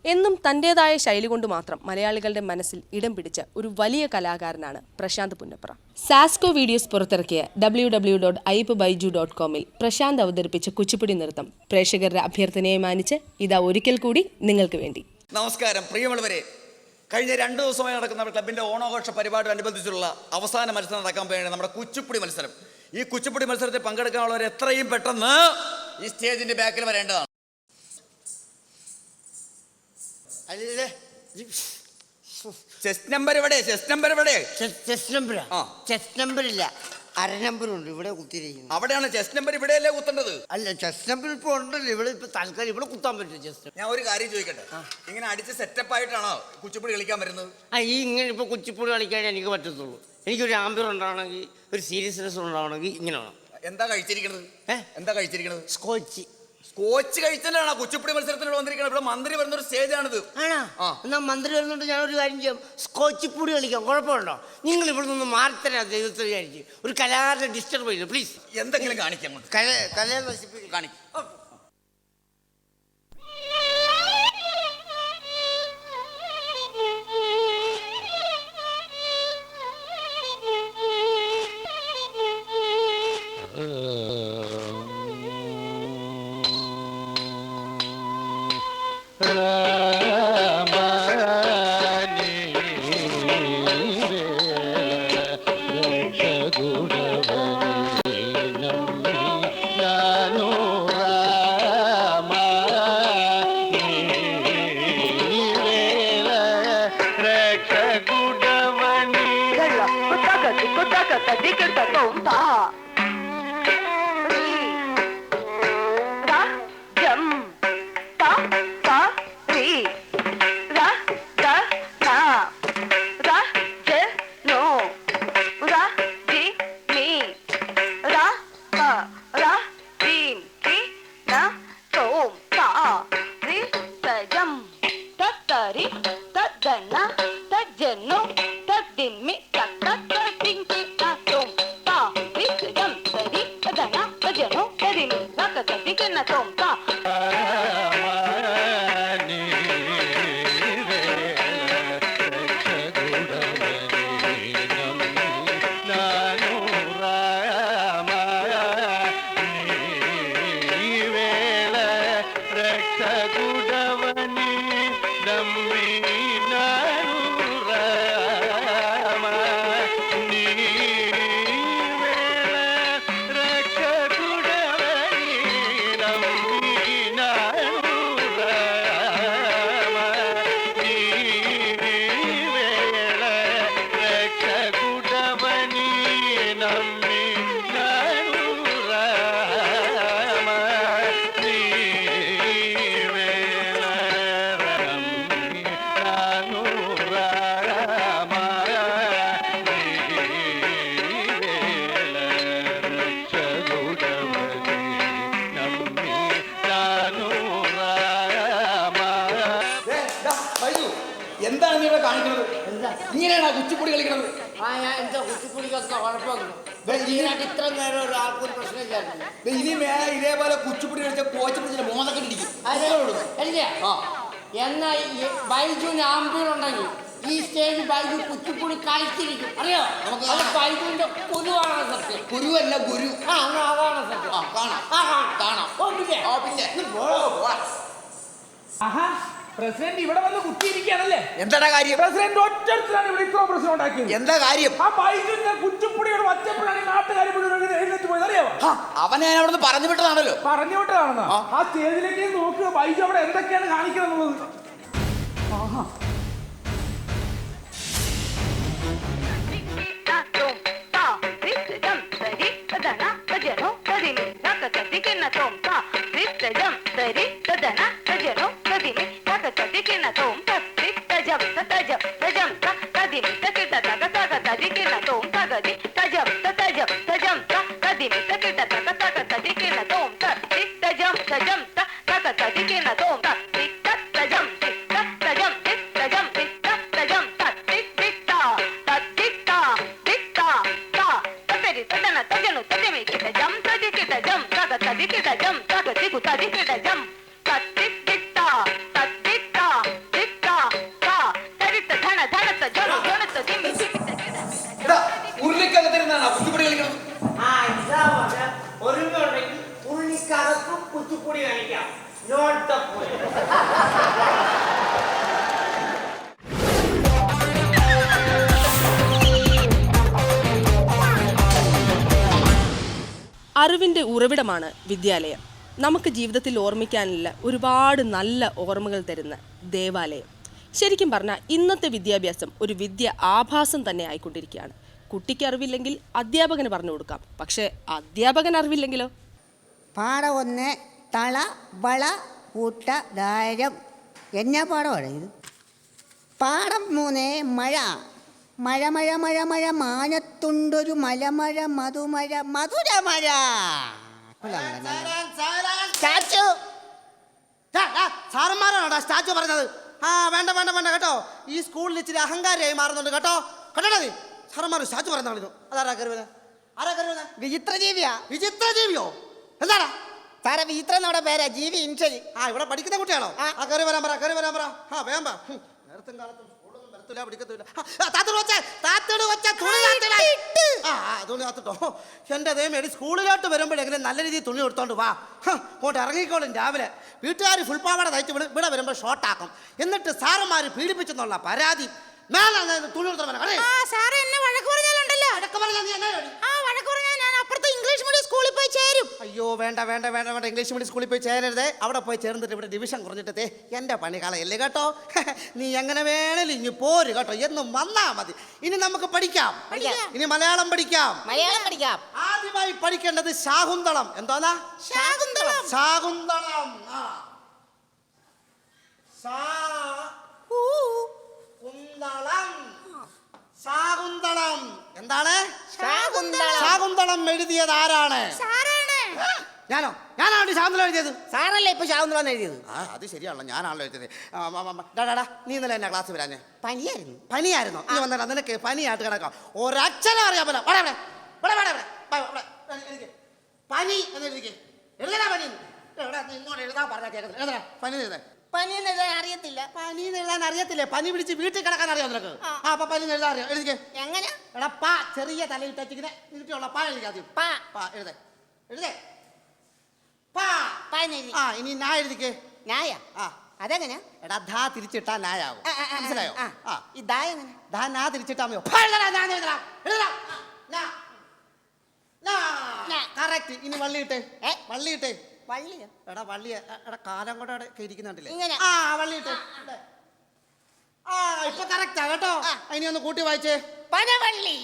എന്നും തന്റേതായ ശൈലി കൊണ്ട് മാത്രം മലയാളികളുടെ മനസ്സിൽ ഇടം പിടിച്ച ഒരു വലിയ കലാകാരനാണ് പ്രശാന്ത് പുന്നപ്ര. സാസ്കോ വീഡിയോസ് പുറത്തിറക്കിയ www.ipobyju.com പ്രശാന്ത് അവതരിപ്പിച്ച കുച്ചിപ്പുടി നൃത്തം പ്രേക്ഷകരുടെ അഭ്യർത്ഥനയെ മാനിച്ച് ഇതാ ഒരിക്കൽ കൂടി നിങ്ങൾക്ക് വേണ്ടി. നമസ്കാരം പ്രിയമുള്ളവരെ, കഴിഞ്ഞ 2 ദിവസമായി നടക്കുന്ന ക്ലബിൻ്റെ ഓണാഘോഷ പരിപാടിയോടനുബന്ധിച്ചുള്ള അവസാന മത്സരം നടക്കാൻ പോവുകയാണ് നമ്മുടെ കുച്ചിപ്പുടി മത്സരം. ഈ കുച്ചിപ്പുടി മത്സരത്തിൽ പങ്കെടുക്കാനുള്ളവർ എത്രയും പെട്ടെന്ന് ഈ സ്റ്റേജിൻ്റെ ബാക്കിൽ വരേണ്ടതാണ്. ചെസ്റ്റ് നമ്പർ എവിടെ? ചെസ്റ്റ് നമ്പർ ഇല്ല, അര നമ്പറുണ്ട് ഇവിടെ കുത്തിയിരിക്കുന്നത്. അവിടെയാണ് ചെസ്റ്റ് നമ്പർ, ഇവിടെയല്ലേ കുത്തേണ്ടത്? അല്ല, ചെസ്റ്റ് നമ്പർ ഇപ്പൊ ഉണ്ടല്ലോ ഇവിടെ. ഇപ്പൊ തൽക്കാലം ഇവിടെ കുത്താൻ പറ്റും ചെസ്റ്റ്. ഞാൻ ഒരു കാര്യം ചോദിക്കട്ടെ, ഇങ്ങനെ അടിച്ച് സെറ്റപ്പ് ആയിട്ടാണോ കുച്ചിപ്പുടി കളിക്കാൻ വരുന്നത്? ഈ ഇങ്ങനെ ഇപ്പൊ കുച്ചിപ്പുടി കളിക്കാൻ എനിക്ക് പറ്റത്തുള്ളൂ. എനിക്കൊരു ആംബിയർ ഉണ്ടാവണമെങ്കിൽ, ഒരു സീരിയസ്നെസ് ഉണ്ടാവണമെങ്കിൽ ഇങ്ങനെ വേണം. എന്താ കഴിച്ചിരിക്കണത്? സ്കോച്ച് കഴിച്ചാലാണ് കുച്ചിപ്പുടി മത്സരത്തിനോട് വന്നിരിക്കുന്നത്. ഇവിടെ മന്ത്രി വരുന്ന ഒരു സ്റ്റേജാണിത്. എന്നാ മന്ത്രി വരുന്നുണ്ട്, ഞാനൊരു കാര്യം ചെയ്യാം, സ്കോച്ചിപ്പുടി കളിക്കാം. കുഴപ്പമുണ്ടോ? നിങ്ങൾ ഇവിടെ നിന്ന് മാറിത്തരാ ദൈവത്തെ വിചാരിച്ച്. ഒരു കലാകാരനെ ഡിസ്റ്റർബ് ചെയ്യില്ല പ്ലീസ്. എന്തെങ്കിലും കാണിക്കാം, കലയെ നശിപ്പിക്കും. കാണിക്കും. എന്താണ് നീ ഇവിടെ കാണിക്കുന്നത്? ഇങ്ങനെയാണോ കുച്ചിപ്പുടി കളിക്കുന്നത്? കുച്ചിപ്പുടി കുഴപ്പമൊന്നും ഇത്ര നേരം ഒരാൾക്കൊരു പ്രശ്നമില്ലായിരുന്നു. ഇനി മേലെ ഇതേപോലെ കുച്ചിപ്പുടി കളിച്ച കോച്ച് പിടിച്ചിട്ട് മോതൊക്കെ ഇടിക്കും. എന്നാൽ ബൈജുവിന് ആംബിയർ ഉണ്ടെങ്കിൽ ഈ സ്റ്റേജ് ബൈജു കുച്ചിപ്പുടി കളിച്ചിരിക്കും. അറിയോ? നമുക്ക് ബൈജുവിന്റെ കുരുവാണ് സത്യം. കുരുവല്ല, ഗുരു. അതാണ് സത്യം. കാണാം. പ്രസിഡന്റ് ഇവിടെ വന്ന് കുത്തിയിരിക്കുകയാണല്ലേ? എന്താ കാര്യം? പ്രസിഡന്റ് ഒറ്റത്തിലാണ് ഇവിടെ ഇത്ര പ്രശ്നം ഉണ്ടാക്കിയത്. എന്താ കാര്യം? ആ ബൈജുവിന്റെ കുച്ചിപ്പുടിയോട് വച്ചപ്പോഴാണ് നാട്ടുകാർ എഴുന്നേറ്റ് പോയത്. അറിയാമോ? അവനെ ഞാൻ അവിടെ പറഞ്ഞു വിട്ടതാണല്ലോ. പറഞ്ഞു വിട്ടതാണെന്നാ? ആ സ്റ്റേജിലേക്ക് നോക്കുക ബൈജു അവിടെ എന്തൊക്കെയാണ് കാണിക്കുന്നത്. Jump, അറിവിൻ്റെ ഉറവിടമാണ് വിദ്യാലയം. നമുക്ക് ജീവിതത്തിൽ ഓർമ്മിക്കാനുള്ള ഒരുപാട് നല്ല ഓർമ്മകൾ തരുന്ന ദേവാലയം. ശരിക്കും പറഞ്ഞാൽ ഇന്നത്തെ വിദ്യാഭ്യാസം ഒരു വിദ്യ ആഭാസം തന്നെ ആയിക്കൊണ്ടിരിക്കുകയാണ്. കുട്ടിക്ക് അറിവില്ലെങ്കിൽ അധ്യാപകന് പറഞ്ഞു കൊടുക്കാം. പക്ഷേ അധ്യാപകൻ അറിവില്ലെങ്കിലോ? പാഠം 1 തള വള കൂട്ട ധാരം. എന്നാ പാഠമാണ് ഇത്? പാഠം 3 മഴ. മഴ മഴ മഴ മഴ മാനത്തുണ്ടൊരു മലമഴ മധുമഴ മധുരമഴ. സ്റ്റാച്ചു സാറന്മാരാണോടാ സ്റ്റാച്ചു പറഞ്ഞത്? വേണ്ട വേണ്ട വേണ്ട കേട്ടോ. ഈ സ്കൂളിൽ ഇച്ചിരി അഹങ്കാരിയായി മാറുന്നുണ്ട് കേട്ടോ. കണ്ടോ നീ സാറന്മാർ സ്റ്റാച്ചു പറയുന്ന അതാരാ കരുവന? ആരാ കരുവന? വിചിത്രജീവിയാ. വിചിത്രജീവിയോ? എന്താടാ സാറേ വിചിത്ര എന്നോടെ പേരാ, ജീവി ഇൻഷലി. ഇവിടെ പഠിക്കുന്ന കുട്ടിയാണോ? കയറി വരാൻ പറ, കയറി വരാൻ പറ. വേഗം വാ. നേരത്തും കാലത്തും സ്കൂളൊന്നും വരത്തില്ല, പിടിക്കത്തില്ല. തുണി കാത്തിട്ടോ. എൻ്റെ ദൈവമേടി സ്കൂളിലോട്ട് വരുമ്പോഴെങ്കിലും നല്ല രീതിയിൽ തുണി എടുത്തോണ്ട് വാ. അങ്ങോട്ട് ഇറങ്ങിക്കോളും. രാവിലെ വീട്ടുകാർ ഫുൾ പാവാട തയ്ച്ച് ഇവിടെ വരുമ്പോൾ ഷോർട്ടാക്കും. എന്നിട്ട് സാറന്മാർ പീഡിപ്പിച്ചെന്നുള്ള പരാതി. തുണി എടുത്തോണ്ട് അയ്യോ വേണ്ട വേണ്ട വേണ്ട വേണ്ട. ഇംഗ്ലീഷ് മീഡിയം സ്കൂളിൽ പോയി ചേരരുതേ. അവിടെ പോയി ചേർന്നിട്ട് ഇവിടെ ഡിവിഷൻ കുറഞ്ഞിട്ടേ എൻ്റെ പണി കളയല്ലേ കേട്ടോ. നീ എങ്ങനെ വേണേലും ഇനി പോര് കേട്ടോ. എന്നും വന്നാ മതി. ഇനി നമുക്ക് പഠിക്കാം. ഇനി മലയാളം പഠിക്കാം. ആദ്യമായി പഠിക്കേണ്ടത് ശാകുന്തളം. എന്തോന്നാ? ശാകുന്തളം. ശാകുന്തളം എന്താണ്? ശാകുന്തളം എഴുതിയത് ആരാണ്? ഞാനോ? ഞാനാണ് ശാകുന്തളം എഴുതിയത്. സാറല്ലേ ഇപ്പൊ ശാകുന്തളം എഴുതിയത്? അത് ശരിയാണല്ലോ, ഞാനാണല്ലോ എഴുതിയത്. നീ ഇന്നലെ എന്നാ ക്ലാസ് വരാഞ്ഞേ? പനിയായിരുന്നു. നീ വന്നേടാ, നിനക്ക് പനിയായിട്ട് കിടക്കാം. ഒരക്ഷരം അറിയാൻ പോലെ പനി എന്ന് എഴുതിക്കേ. എഴുതടാ പനി. ഇങ്ങോട്ട് എഴുതാൻ പറഞ്ഞാൽ കേൾക്കുന്നത്. പനി എഴുതേ. പനി എഴുതാൻ അറിയത്തില്ല. പനി എഴുതാൻ അറിയത്തില്ലേ? പനി പിടിച്ച് വീട്ടിൽ കിടക്കാൻ അറിയാം നിനക്ക്? അപ്പൊ പനി എഴുതാൻ അറിയാം. എഴുതിക്കേ. എങ്ങനെ? എടാ പാ ചെറിയ തലയിട്ടിങ്ങനെ നീട്ടിയുള്ള പാ എഴുതിക്കാതെ. എഴുതേ എഴുതേ പാ. ഇനി നാ എഴുതിക്കേ. നായ? അതെങ്ങനെ? എടാ ധാ തിരിച്ചിട്ടാ നായാവും. മനസ്സിലായോ? ഈ ദാ എങ്ങനെ? ധാ നാ തിരിച്ചിട്ടാ മതിയോ? കറക്റ്റ്. ഇനി വള്ളിയിട്ടേ. വള്ളിയിട്ടേ. വള്ളിയോ? എടാ വള്ളിയ. എടാ കാലം കൂടെ കേരിക്കുന്നുണ്ടല്ലേ? ഇങ്ങനെ. വള്ളിയിട്ടേ. ഇപ്പൊ കറക്റ്റാ കേട്ടോ. ഇനി ഒന്ന് കൂട്ടി വായിച്ചേ. പനവള്ളി.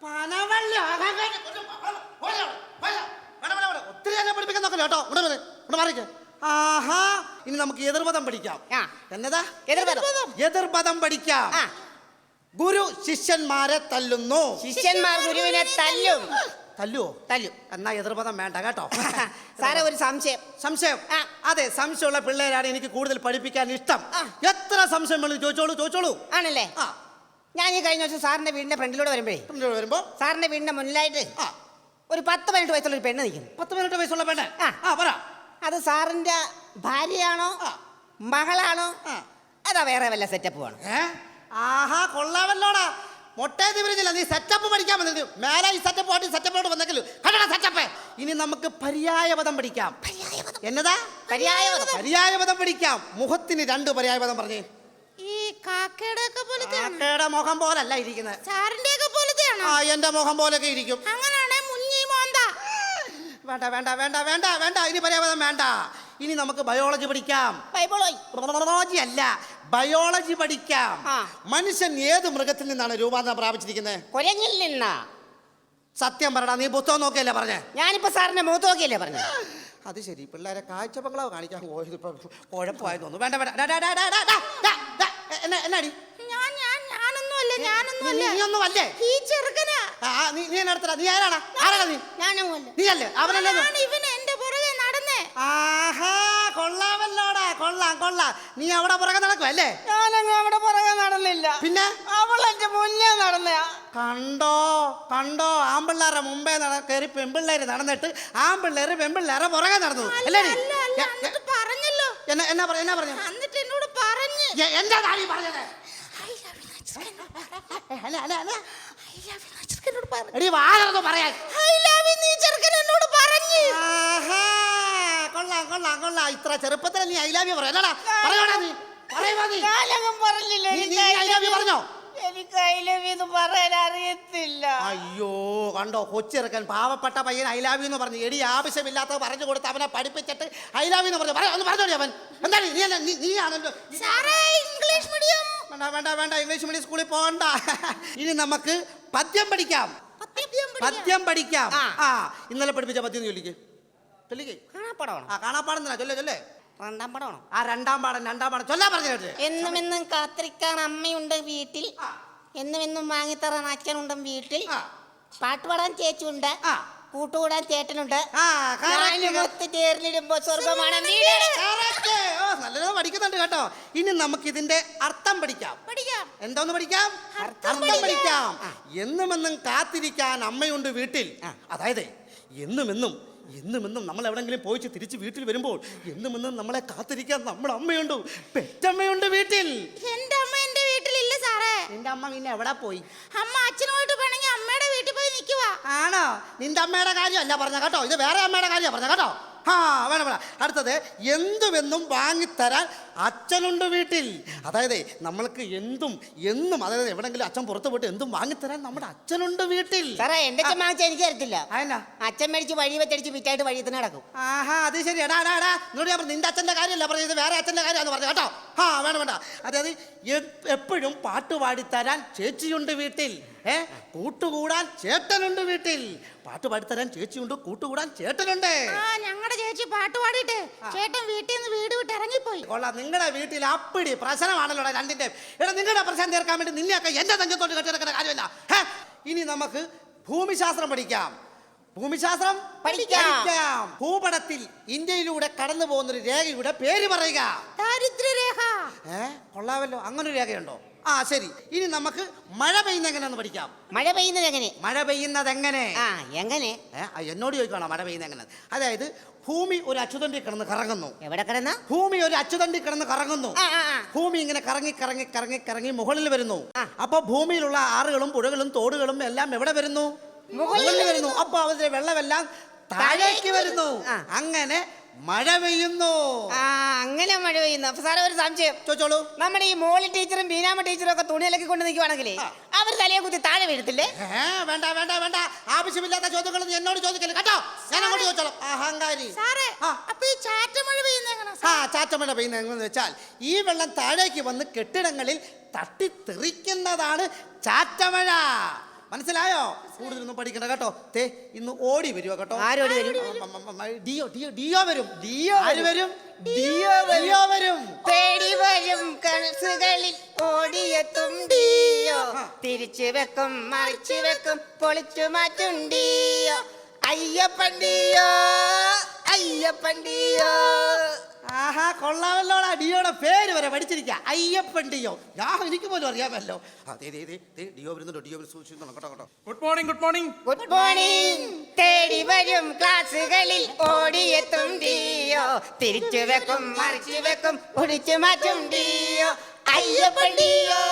പനവള്ളി. ഒത്തിരി എന്നെ പഠിപ്പിക്കാൻ നോക്കല്ലോ കേട്ടോ. ഇവിടെ മാറിക്കേ. ഇനി നമുക്ക് എതിർപദം പഠിക്കാം. എന്നതാ? എതിർപദം പഠിക്കാം. ഗുരു ശിഷ്യന്മാരെ തല്ലുന്നു. ശിഷ്യന്മാർ ഗുരുവിനെ തല്ലും. തല്ലുവോ? തല്ലും. എന്നാ എതിർപദം വേണ്ട കേട്ടോ. സാറേ ഒരു സംശയം. അതെ, സംശയമുള്ള പിള്ളേരാണ് എനിക്ക് കൂടുതൽ പഠിപ്പിക്കാൻ ഇഷ്ടം. എത്ര സംശയം വേണം ചോദിച്ചോളൂ. ആണല്ലേ? ഞാൻ ഈ കഴിഞ്ഞ ദിവസം സാറിന്റെ വീടിന്റെ ഫ്രണ്ടിലൂടെ വരുമ്പോ സാറിന്റെ വീടിന്റെ മുന്നിലായിട്ട് ഒരു 10-18 വയസ്സുള്ള ഒരു പെണ്ണ് നിൽക്കുന്നു. 10-18 വയസ്സുള്ള പെണ്ണ്? പറ. അത് സാറിന്റെ ഭാര്യയാണോ മകളാണോ അതാ വേറെ വല്ല സെറ്റപ്പ് വേണം? കൊള്ളാമല്ലോടാ. മൊട്ടേ തിരിഞ്ഞില്ല. നീ സെറ്റപ്പ് പഠിക്കാൻ വന്നിട്ട് മേലെ ഈ സെറ്റപ്പോട്ട് വന്നെങ്കിലും കണ്ടടാ സെറ്റപ്പ്. ഇനി നമുക്ക് പര്യായപദം പഠിക്കാം. എന്നതാ? പര്യായപദം പഠിക്കാം. മുഖത്തിന് 2 പര്യായപദം പറഞ്ഞേ. ഈ കാക്കയുടെ മുഖം പോലല്ല ഇരിക്കുന്നത്. എന്റെ മുഖം പോലൊക്കെ ഇരിക്കും. വേണ്ട വേണ്ട വേണ്ട വേണ്ട വേണ്ട. ഇനി പര്യായപദം വേണ്ട. ഇനി നമുക്ക് ബയോളജി പഠിക്കാം. ബയോളജി അല്ല, ബയോളജി പഠിക്കാം. മനുഷ്യൻ ഏത് മൃഗത്തിൽ നിന്നാണ് രൂപാന്തരം പ്രാപിച്ചിരിക്കുന്നത്? കുരങ്ങിൽ നിന്നാ. സത്യം പറടാ. നീ പുസ്തകം നോക്കിയല്ലേ പറഞ്ഞേ? ഞാനിപ്പോ സാറിന്റെ മുഖത്ത് നോക്കിയല്ലേ പറഞ്ഞേ? അത് ശരി. പിള്ളേരെ കാഴ്ചബംഗ്ലാവ് കാണിക്കാൻ പോയത് ഇപ്പൊ കുഴപ്പമായെന്ന് തോന്നുന്നു. വേണ്ട വേണ്ട. എന്നാടി? നീയൊന്നുമല്ലേ? നീ നടത്തടാ. നീ ആരാടാ? നീ അല്ലേ? അവനല്ലേ? കൊള്ളാമല്ലോടാ. കൊള്ളാം. നീ അവിടെ പുറകെ നടക്കും അല്ലേ? ഞാനങ്ങ് അവിടെ പുറകെ നടന്നില്ല. പിന്നെ അവൾ എന്റെ മുന്നേ നടന്ന. കണ്ടോ ആമ്പിള്ളേരെ മുമ്പേ കയറി പെൺപിള്ളേര് നടന്നിട്ട് ആമ്പിള്ളേര് പെൺപിള്ളേരെ പുറകെ നടന്നു അല്ലേ? പറഞ്ഞല്ലോ. എന്നാ പറഞ്ഞു? എന്നിട്ട് എന്നോട് പറഞ്ഞു. എന്താ നീ പറഞ്ഞത്? എടി വാഴ പറയാൻ. കൊള്ളാം. ഇത്ര ചെറുപ്പത്തിൽ നീ ഐ ലവ് യു പറയാ. നീ പറഞ്ഞോ? പറഞ്ഞില്ല. നീ ഐ ലവ് യു പറഞ്ഞോ? എനിക്ക് ഐ ലവ് യു പറയാൻ അറിയത്തില്ല. അയ്യോ കണ്ടോ, കൊച്ചിറക്കൻ പാവപ്പെട്ട പയ്യൻ ഐ ലവ് യു എന്ന് പറഞ്ഞു. എടി ആവശ്യമില്ലാത്ത പറഞ്ഞു കൊടുത്ത് അവനെ പഠിപ്പിച്ചിട്ട് ഐ ലവ് യു എന്ന് പറഞ്ഞു. ഒന്ന് പറഞ്ഞോടി അവൻ. എന്താണ് നീ ആണല്ലോ. English medium. വേണ്ട വേണ്ട വേണ്ട, ഇംഗ്ലീഷ് മീഡിയം സ്കൂളിൽ പോകണ്ട. ഇനി നമുക്ക് പദ്യം പഠിക്കാം. പദ്യം പഠിക്കാം. ആ ഇന്നലെ പഠിപ്പിച്ച പദ്യം ചൊല്ലിക്ക്. ചൊല്ലിക്ക്. കാണാപ്പാടുന്ന ചൊല്ലേ ചൊല്ലേ. രണ്ടാം പടമാണോ? ആ രണ്ടാം പാടം ചൊല്ലാ പറഞ്ഞു. എന്നും എന്നും കാത്തിരിക്കാൻ അമ്മയുണ്ട് വീട്ടിൽ, എന്നും എന്നും വാങ്ങിത്തറാൻ അച്ഛനുണ്ട് വീട്ടിൽ, പാട്ടുപാടാൻ ചേച്ചിയുണ്ട്, കൂട്ടുകൂടാൻ ചേട്ടനുണ്ട്, ചേർന്നിടുമ്പോ സ്വർഗമാണ് വീട്. നല്ലത് പഠിക്കുന്നുണ്ട് കേട്ടോ. ഇനി നമുക്ക് ഇതിന്റെ അർത്ഥം പഠിക്കാം. എന്തോന്ന് പഠിക്കാം? അർത്ഥം പഠിക്കാം. എന്നുമെന്നും കാത്തിരിക്കാൻ അമ്മയുണ്ട് വീട്ടിൽ. അതായത് എന്നുമെന്നും നമ്മൾ എവിടെങ്കിലും പോയിച്ച് തിരിച്ച് വീട്ടിൽ വരുമ്പോൾ എന്നുമെന്നും നമ്മളെ കാത്തിരിക്കാൻ നമ്മുടെ അമ്മയുണ്ട്, പെറ്റമ്മയുണ്ട് വീട്ടിൽ. എന്റെ അമ്മ എന്റെ വീട്ടിലില്ല സാറേ. നിന്റെ അമ്മ പിന്നെ എവിടെ പോയി? അമ്മ അച്ഛനോട്ട് വേണമെങ്കിൽ അമ്മയുടെ വീട്ടിൽ പോയി നിൽക്കുവാ. ആണോ? നിന്റെ അമ്മയുടെ കാര്യമല്ല പറഞ്ഞ കേട്ടോ, ഇത് വേറെ അമ്മയുടെ കാര്യമാണ് പറഞ്ഞ കേട്ടോ. ആ വേണം. അടുത്തത് എന്തുമെന്നും വാങ്ങിത്തരാൻ അച്ഛനുണ്ട് വീട്ടിൽ. അതായത് നമ്മൾക്ക് എന്നും അതായത് എവിടെങ്കിലും അച്ഛൻ പുറത്ത് പോയിട്ട് എന്തും വാങ്ങിത്തരാൻ നമ്മുടെ അച്ഛനുണ്ട് വീട്ടിൽ. സാറേ എന്റെ അച്ഛൻ വാങ്ങിച്ച എനിക്ക് തരത്തില്ല. അതെന്നാ? അച്ഛൻ മേടിച്ച് വഴി വെച്ചടിച്ച് വിറ്റായിട്ട് വഴി തന്നെ നടക്കും. ആഹാ അത് ശരി. എടാ എന്നോട് ഞാൻ നിന്റെ അച്ഛൻ്റെ കാര്യമല്ല പറഞ്ഞത്, വേറെ അച്ഛൻ്റെ കാര്യമാണെന്ന് പറഞ്ഞു കേട്ടോ. ആ വേണ്ട. അതായത് എപ്പോഴും പാട്ട് പാടിത്തരാൻ ചേച്ചിയുണ്ട് വീട്ടിൽ, കൂട്ടുകൂടാൻ ചേട്ടനുണ്ട് വീട്ടിൽ. പാട്ട് പാടിത്തരാൻ ചേച്ചിയുണ്ട്, കൂട്ടുകൂടാൻ ചേട്ടനുണ്ട്. ഞങ്ങളുടെ ചേച്ചി പാട്ട് പാടിയിട്ട് ചേട്ടൻ വീട്ടിൽ നിന്ന് വീട് വിട്ട് ഇറങ്ങിപ്പോയി. കൊള്ളാം, നിങ്ങളുടെ വീട്ടിൽ അപ്പിടി പ്രശ്നമാണല്ലോ രണ്ടിന്റെ. എടാ നിങ്ങളുടെ പ്രശ്നം തീർക്കാൻ വേണ്ടി നിന്നെയൊക്കെ എന്റെ തഞ്ചത്തോട്ട് കെട്ടിടക്കേണ്ട കാര്യമില്ല. ഇനി നമുക്ക് ഭൂമിശാസ്ത്രം പഠിക്കാം. ഭൂമിശാസ്ത്രം പഠിക്കാം. ഭൂപടത്തിൽ ഇന്ത്യയിലൂടെ കടന്നു പോകുന്നൊരു രേഖയുടെ പേര് പറയുക. ദാരിദ്ര്യരേഖ. കൊള്ളാമല്ലോ, അങ്ങനൊരു രേഖയുണ്ടോ? ആ ശരി. ഇനി നമുക്ക് മഴ പെയ്യുന്ന എങ്ങനെയാന്ന് പഠിക്കാം. മഴ പെയ്യുന്നത് എങ്ങനെ? മഴ പെയ്യുന്നത് എങ്ങനെ? എങ്ങനെ? എന്നോട് ചോദിക്കണം മഴ പെയ്യുന്നത് എങ്ങനെ. അതായത് ഭൂമി ഒരു അച്ചുതണ്ടി കിടന്ന് കറങ്ങുന്നു. എവിടെ കിടന്ന? ഭൂമി ഒരു അച്ചുതണ്ടി കിടന്ന് കറങ്ങുന്നു. ഭൂമി ഇങ്ങനെ കറങ്ങി മുകളിൽ വരുന്നു. അപ്പൊ ഭൂമിയിലുള്ള ആറുകളും പുഴകളും തോടുകളും എല്ലാം എവിടെ വരുന്നു? മുകളിൽ വരുന്നു. അപ്പൊ അവരുടെ വെള്ളമെല്ലാം താഴേക്ക് വരുന്നു. അങ്ങനെ മഴ പെയ്യുന്നു. അങ്ങനെ മഴ പെയ്യുന്നു. അപ്പൊ സാറേ ഒരു സംശയം ചോദിച്ചോളൂ. നമ്മുടെ ഈ മോളി ടീച്ചറും ബീനാമ ടീച്ചറും ഒക്കെ തുണിയിലൊക്കെ കൊണ്ട് നിൽക്കുവാണെങ്കിലേ അവർ തലയെ കുത്തി താഴെ വീഴത്തില്ലേ? വേണ്ട. ആവശ്യമില്ലാത്ത ചോദ്യങ്ങൾ എന്നോട് ചോദിക്കല്ലേ കേട്ടോ. ഞാൻ അങ്ങോട്ട് ചോദിച്ചോളാം. അഹങ്കാരി. സാറേ അപ്പൊ ഈ ചാറ്റമഴ പെയ്യുന്ന എങ്ങനെ? ചാറ്റമഴ പെയ്യുന്ന എങ്ങനെയെന്ന് വെച്ചാൽ ഈ വെള്ളം താഴേക്ക് വന്ന് കെട്ടിടങ്ങളിൽ തട്ടിത്തെറിക്കുന്നതാണ് ചാറ്റമഴ. മനസ്സിലായോ? കൂടുതലൊന്നും പഠിക്കണ്ട കേട്ടോ. ഇന്ന് ഓടി വരുവോ കേട്ടോ. ആരോടി വരും? ഡിയോ വരും. തേടി വരും കനസുകളിൽ ഓടിയെത്തും ഡിയോ, തിരിച്ചു വെക്കും മറിച്ചു വെക്കും പൊളിച്ചു മാറ്റും ഡിയോ. അയ്യപ്പണ്ടിയോ. ആഹാ കൊള്ളാമല്ലോടാ. ഡിയോയുടെ പേര് വരെ പഠിച്ചിരിക്കുക. അയ്യപ്പൻ ഡിയോ. എനിക്ക് പോലും അറിയാമല്ലോ. ഡിയോ വരുന്നുണ്ടോ? ഡിയോ സൂക്ഷിക്കണം കേട്ടോ. Good morning. Good morning. തേടി വരും ക്ലാസുകളിൽ ഓടിയെത്തും ഡിയോ, തിരിച്ചു വെക്കും മറിച്ചു വെക്കും പൊളിച്ചു മാറ്റും ഡിയോ. അയ്യപ്പണ്ടിയോ.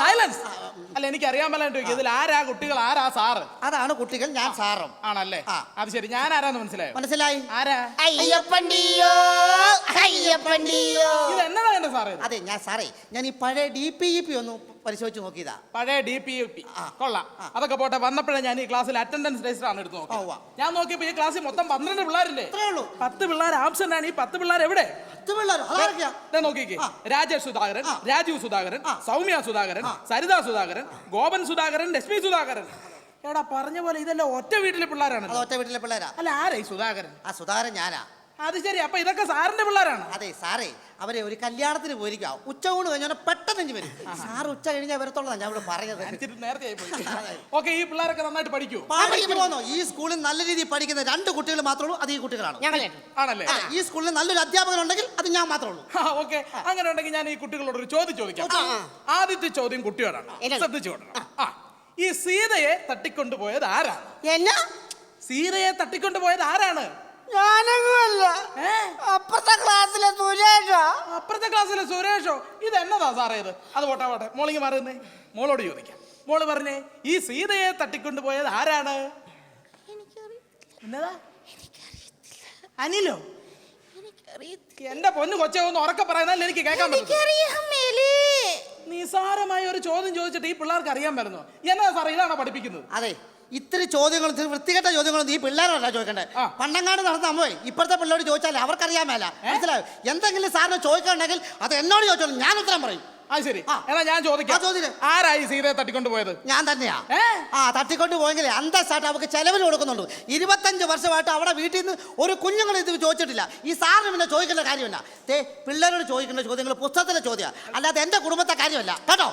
സൈലൻസ്. അല്ല എനിക്ക് അറിയാൻ പറ്റാണ്ട് ഇതിൽ ആരാ കുട്ടികൾ, ആരാ സാറ്? അതാണ് കുട്ടികൾ, ഞാൻ സാറും. ആണല്ലേ? അത് ശരി. ഞാൻ ആരാന്ന് മനസ്സിലായി? ആരാ? അയ്യപ്പണ്ടിയോ. ഇത് എന്നതാ എന്റെ സാറേ? അതെ ഞാൻ സാറേ, ഞാൻ ഈ പഴയ DPEP ഒന്ന് പരിശോധിച്ച് നോക്കിയതാ. പഴയ DPEP കൊള്ളാം. അതൊക്കെ പോട്ടെ. വന്നപ്പോഴേ ഞാൻ ഈ ക്ലാസ്സിൽ അറ്റൻഡൻസ് രജിസ്റ്റർ ആണ് എടുത്ത് നോക്കിയത്. ഞാൻ നോക്കിയപ്പോ ഈ ക്ലാസ്സിൽ മൊത്തം 12 പിള്ളേരില്ലേ? 10 പിള്ളേർ ആബ്സെന്റ് ആണ്. ഈ 10 പിള്ളേർ എവിടെ? നോക്കിക്കേ. രാജേഷ് സുധാകരൻ, രാജീവ് സുധാകരൻ, സൗമ്യ സുധാകരൻ, സരിത സുധാകരൻ, ഗോപൻ സുധാകരൻ, ലക്ഷ്മി സുധാകരൻ. എടാ പറഞ്ഞ പോലെ ഇതെല്ലാം ഒറ്റ വീട്ടിലെ പിള്ളേരാണ്. ഒറ്റ വീട്ടിലെ പിള്ളേരാ. അല്ല ആരാ ഈ സുധാകരൻ? സുധാകരൻ ഞാനാ. അത് ശരി. അപ്പൊ ഇതൊക്കെ സാറിന്റെ പിള്ളേരാണ്? അതെ സാറേ, അവരെ ഒരു കല്യാണത്തിന് പോയിരിക്കാം. ഉച്ചയൂണ് കഴിഞ്ഞാൽ പെട്ടെന്ന് വരും. സാർ ഉച്ച കഴിഞ്ഞാൽ വരത്തുള്ളതാ ഞാൻ ഇവിടെ പറഞ്ഞത്. നേരത്തെ ഓക്കെ. ഈ പിള്ളേരൊക്കെ നന്നായിട്ട് പഠിക്കൂ. ഈ സ്കൂളിൽ നല്ല രീതിയിൽ പഠിക്കുന്ന 2 കുട്ടികൾ മാത്രമേ ഉള്ളൂ. അത് ഈ കുട്ടികളാണ്. ആണല്ലേ? ഈ സ്കൂളിൽ നല്ലൊരു അധ്യാപകൻ ഉണ്ടെങ്കിൽ അത് ഞാൻ മാത്രമേ ഉള്ളൂ. ഓക്കെ. അങ്ങനെ ഉണ്ടെങ്കിൽ ഞാൻ ഈ കുട്ടികളോട് ഒരു ചോദ്യം ചോദിക്കാം. ആദ്യത്തെ ചോദ്യം കുട്ടിയോടാണ്. ശ്രദ്ധിച്ചു കൊണ്ടാണ്. ഈ സീതയെ തട്ടിക്കൊണ്ടുപോയത് ആരാണ്? സീതയെ തട്ടിക്കൊണ്ടുപോയത് ആരാണ്? ഞാനല്ല, അപ്പുറത്തെ ക്ലാസ്സിലെ സുരേഷോ. അപ്പുറത്തെ ക്ലാസ്സിലെ സുരേഷോ? ഇത് എന്നതാ സാറേ ഇത്? അത് പോട്ടെ. മോളിങ്ങി മാറുന്നേ. മോളോട് ചോദിക്കാം. മോള് പറഞ്ഞേ, ഈ സീതയെ തട്ടിക്കൊണ്ടുപോയത് ആരാണ്? എന്നതാ? അനിലോ? എന്റെ പൊന്നു കൊച്ചെ ഒന്ന് ഉറക്കെ പറയുന്നല്ലേ എനിക്ക് കേൾക്കാൻ പറ്റും. എനിക്കറിയാം. നീ നിസാരമായ ഒരു ചോദ്യം ചോദിച്ചിട്ട് ഈ പിള്ളേർക്ക് അറിയാൻ പറ്റുന്നു. എന്നാ സാറേ ഇതാണോ പഠിപ്പിക്കുന്നത്? അതെ, ഇത്തിരി ചോദ്യങ്ങളും ഇത്തിരി വൃത്തികെട്ട ചോദ്യങ്ങളും ഈ പിള്ളേരല്ല ചോദിക്കണ്ടേ. പണ്ടങ്ങാട് നടന്ന അമ്മേ ഇപ്പോഴത്തെ പിള്ളേരോട് ചോദിച്ചാൽ അവർക്കറിയാൻ മേല. മനസ്സിലായോ? എന്തെങ്കിലും സാറിന് ചോദിക്കണമെങ്കിൽ അത് എന്നോട് ചോദിച്ചോളൂ, ഞാൻ ഉത്തരം പറയും. അത് ശരി. എന്നാ ഞാൻ ചോദിക്കാം, ആരായി സീതയെ തട്ടിക്കൊണ്ട് പോയത്? ഞാൻ തന്നെയാ. തട്ടിക്കൊണ്ട് പോയെങ്കിലേ അന്തസ്സായിട്ട് അവർക്ക് ചെലവിന് കൊടുക്കുന്നുണ്ട്. 25 വർഷമായിട്ട് അവിടെ വീട്ടിൽ നിന്ന് ഒരു കുഞ്ഞുങ്ങൾ ഇത് ചോദിച്ചിട്ടില്ല. ഈ സാറിന് പിന്നെ ചോദിക്കേണ്ട കാര്യമില്ല. പിള്ളേരോട് ചോദിക്കേണ്ട ചോദ്യങ്ങൾ പുസ്തകത്തിലെ ചോദ്യം, അല്ലാതെ എന്റെ കുടുംബത്തെ കാര്യമല്ല കേട്ടോ.